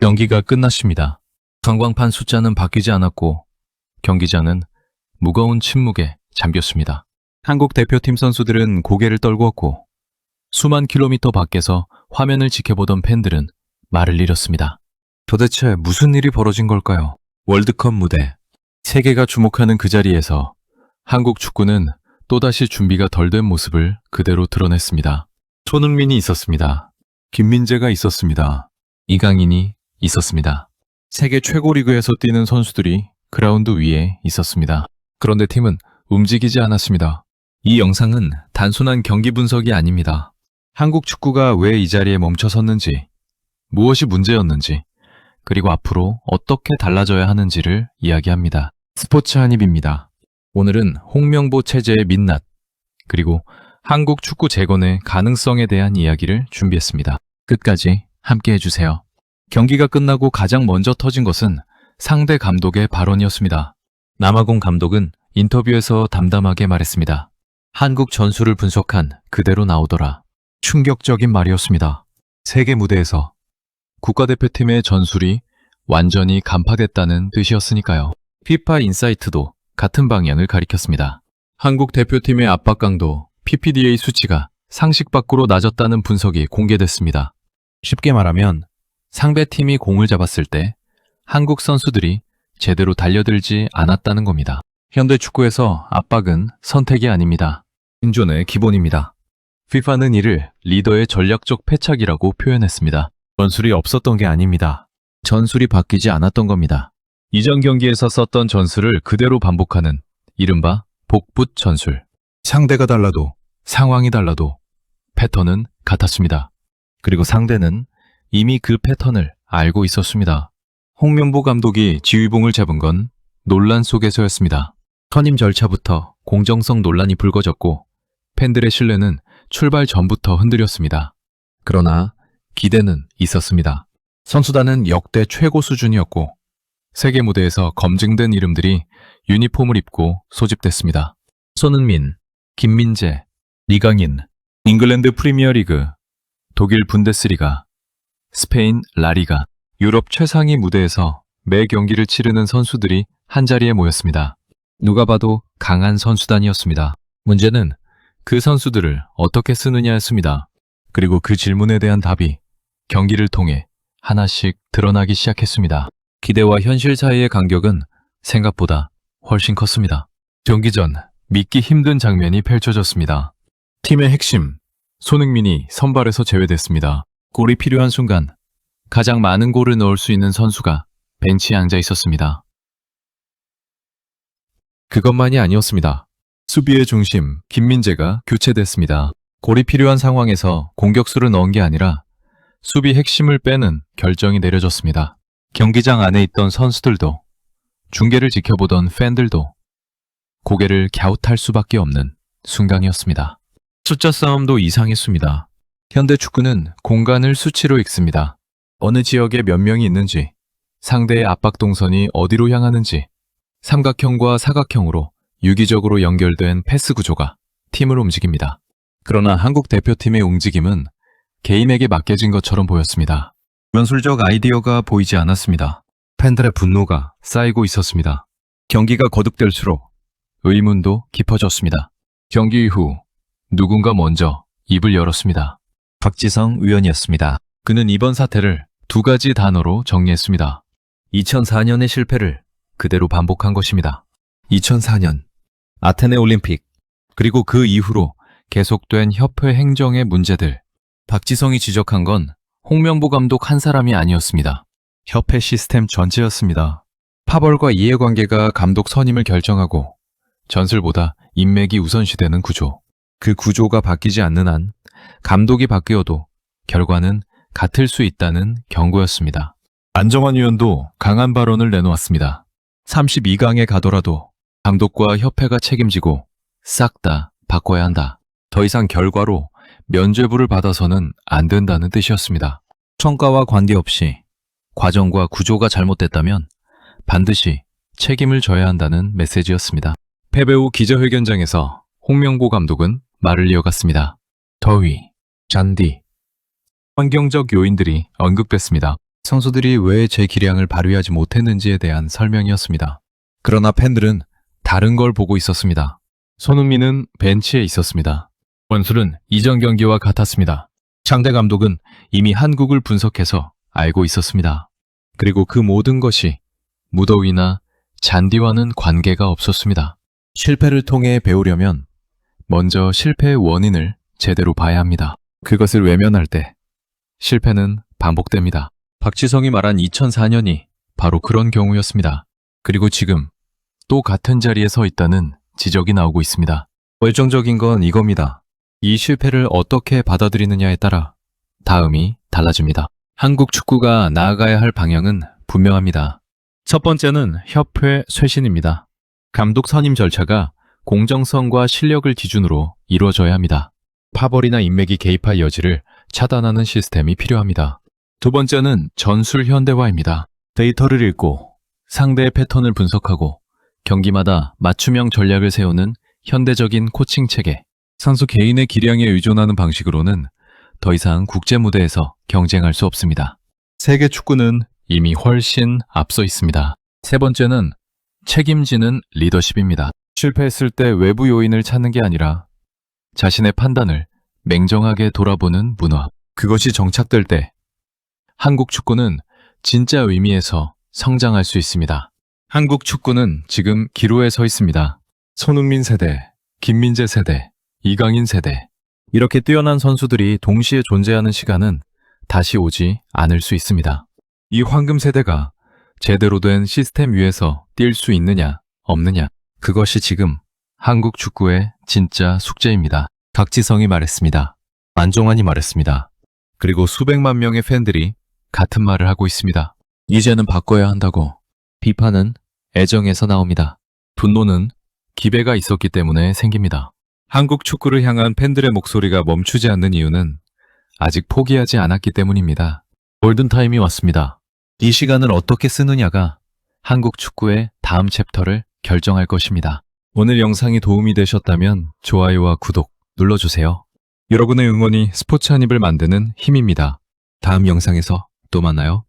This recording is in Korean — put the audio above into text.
경기가 끝났습니다. 전광판 숫자는 바뀌지 않았고 경기장은 무거운 침묵에 잠겼습니다. 한국 대표팀 선수들은 고개를 떨구었고 수만 킬로미터 밖에서 화면을 지켜보던 팬들은 말을 잃었습니다. 도대체 무슨 일이 벌어진 걸까요? 월드컵 무대. 세계가 주목하는 그 자리에서 한국 축구는 또다시 준비가 덜 된 모습을 그대로 드러냈습니다. 손흥민이 있었습니다. 김민재가 있었습니다. 이강인이 있었습니다. 세계 최고 리그에서 뛰는 선수들이 그라운드 위에 있었습니다. 그런데 팀은 움직이지 않았습니다. 이 영상은 단순한 경기 분석이 아닙니다. 한국 축구가 왜 이 자리에 멈춰섰는지, 무엇이 문제였는지, 그리고 앞으로 어떻게 달라져야 하는지를 이야기합니다. 스포츠 한입입니다. 오늘은 홍명보 체제의 민낯, 그리고 한국 축구 재건의 가능성에 대한 이야기를 준비했습니다. 끝까지 함께 해주세요. 경기가 끝나고 가장 먼저 터진 것은 상대 감독의 발언이었습니다. 남아공 감독은 인터뷰에서 담담하게 말했습니다. 한국 전술을 분석한 그대로 나오더라. 충격적인 말이었습니다. 세계 무대에서 국가대표팀의 전술이 완전히 간파됐다는 뜻이었으니까요. FIFA 인사이트도 같은 방향을 가리켰습니다. 한국 대표팀의 압박 강도 PPDA 수치가 상식 밖으로 낮았다는 분석이 공개됐습니다. 쉽게 말하면 상대팀이 공을 잡았을 때 한국 선수들이 제대로 달려들지 않았다는 겁니다. 현대 축구에서 압박은 선택이 아닙니다. 생존의 기본입니다. FIFA는 이를 리더의 전략적 패착이라고 표현했습니다. 전술이 없었던 게 아닙니다. 전술이 바뀌지 않았던 겁니다. 이전 경기에서 썼던 전술을 그대로 반복하는 이른바 복붙 전술. 상대가 달라도 상황이 달라도 패턴은 같았습니다. 그리고 상대는 이미 그 패턴을 알고 있었습니다. 홍명보 감독이 지휘봉을 잡은 건 논란 속에서였습니다. 선임 절차부터 공정성 논란이 불거졌고 팬들의 신뢰는 출발 전부터 흔들렸습니다. 그러나 기대는 있었습니다. 선수단은 역대 최고 수준이었고 세계 무대에서 검증된 이름들이 유니폼을 입고 소집됐습니다. 손흥민, 김민재, 이강인, 잉글랜드 프리미어리그, 독일 분데스리가, 스페인 라리가, 유럽 최상위 무대에서 매 경기를 치르는 선수들이 한자리에 모였습니다. 누가 봐도 강한 선수단이었습니다. 문제는 그 선수들을 어떻게 쓰느냐였습니다. 그리고 그 질문에 대한 답이 경기를 통해 하나씩 드러나기 시작했습니다. 기대와 현실 사이의 간격은 생각보다 훨씬 컸습니다. 경기 전 믿기 힘든 장면이 펼쳐졌습니다. 팀의 핵심, 손흥민이 선발에서 제외됐습니다. 골이 필요한 순간 가장 많은 골을 넣을 수 있는 선수가 벤치에 앉아 있었습니다. 그것만이 아니었습니다. 수비의 중심, 김민재가 교체됐습니다. 골이 필요한 상황에서 공격수를 넣은 게 아니라 수비 핵심을 빼는 결정이 내려졌습니다. 경기장 안에 있던 선수들도, 중계를 지켜보던 팬들도 고개를 갸웃할 수밖에 없는 순간이었습니다. 숫자 싸움도 이상했습니다. 현대 축구는 공간을 수치로 읽습니다. 어느 지역에 몇 명이 있는지, 상대의 압박 동선이 어디로 향하는지, 삼각형과 사각형으로 유기적으로 연결된 패스 구조가 팀을 움직입니다. 그러나 한국 대표팀의 움직임은 개인에게 맡겨진 것처럼 보였습니다. 연술적 아이디어가 보이지 않았습니다. 팬들의 분노가 쌓이고 있었습니다. 경기가 거듭될수록 의문도 깊어졌습니다. 경기 이후 누군가 먼저 입을 열었습니다. 박지성 위원이었습니다. 그는 이번 사태를 두 가지 단어로 정리했습니다. 2004년의 실패를 그대로 반복한 것입니다. 2004년 아테네 올림픽, 그리고 그 이후로 계속된 협회 행정의 문제들. 박지성이 지적한 건 홍명보 감독 한 사람이 아니었습니다. 협회 시스템 전체였습니다. 파벌과 이해관계가 감독 선임을 결정하고 전술보다 인맥이 우선시되는 구조. 그 구조가 바뀌지 않는 한 감독이 바뀌어도 결과는 같을 수 있다는 경고였습니다. 안정환 위원도 강한 발언을 내놓았습니다. 32강에 가더라도 감독과 협회가 책임지고 싹 다 바꿔야 한다. 더 이상 결과로 면죄부를 받아서는 안 된다는 뜻이었습니다. 성과와 관계없이 과정과 구조가 잘못됐다면 반드시 책임을 져야 한다는 메시지였습니다. 패배 후 기자회견장에서 홍명보 감독은 말을 이어갔습니다. 더위, 잔디, 환경적 요인들이 언급됐습니다. 선수들이 왜 제 기량을 발휘하지 못했는지에 대한 설명이었습니다. 그러나 팬들은 다른 걸 보고 있었습니다. 손흥민은 벤치에 있었습니다. 원술은 이전 경기와 같았습니다. 상대 감독은 이미 한국을 분석해서 알고 있었습니다. 그리고 그 모든 것이 무더위나 잔디와는 관계가 없었습니다. 실패를 통해 배우려면 먼저 실패의 원인을 제대로 봐야 합니다. 그것을 외면할 때 실패는 반복됩니다. 박지성이 말한 2004년이 바로 그런 경우였습니다. 그리고 지금 또 같은 자리에 서 있다는 지적이 나오고 있습니다. 결정적인 건 이겁니다. 이 실패를 어떻게 받아들이느냐에 따라 다음이 달라집니다. 한국 축구가 나아가야 할 방향은 분명합니다. 첫 번째는 협회 쇄신입니다. 감독 선임 절차가 공정성과 실력을 기준으로 이루어져야 합니다. 파벌이나 인맥이 개입할 여지를 차단하는 시스템이 필요합니다. 두 번째는 전술 현대화입니다. 데이터를 읽고 상대의 패턴을 분석하고 경기마다 맞춤형 전략을 세우는 현대적인 코칭 체계. 선수 개인의 기량에 의존하는 방식으로는 더 이상 국제 무대에서 경쟁할 수 없습니다. 세계 축구는 이미 훨씬 앞서 있습니다. 세 번째는 책임지는 리더십입니다. 실패했을 때 외부 요인을 찾는 게 아니라 자신의 판단을 맹정하게 돌아보는 문화. 그것이 정착될 때 한국 축구는 진짜 의미에서 성장할 수 있습니다. 한국 축구는 지금 기로에 서 있습니다. 손흥민 세대, 김민재 세대, 이강인 세대. 이렇게 뛰어난 선수들이 동시에 존재하는 시간은 다시 오지 않을 수 있습니다. 이 황금 세대가 제대로 된 시스템 위에서 뛸 수 있느냐, 없느냐. 그것이 지금 한국 축구의 진짜 숙제입니다. 박지성이 말했습니다. 안종환이 말했습니다. 그리고 수백만 명의 팬들이 같은 말을 하고 있습니다. 이제는 바꿔야 한다고. 비판은 애정에서 나옵니다. 분노는 기배가 있었기 때문에 생깁니다. 한국 축구를 향한 팬들의 목소리가 멈추지 않는 이유는 아직 포기하지 않았기 때문입니다. 골든타임이 왔습니다. 이 시간을 어떻게 쓰느냐가 한국 축구의 다음 챕터를 결정할 것입니다. 오늘 영상이 도움이 되셨다면 좋아요와 구독 눌러주세요. 여러분의 응원이 스포츠 한 입을 만드는 힘입니다. 다음 영상에서 또 만나요.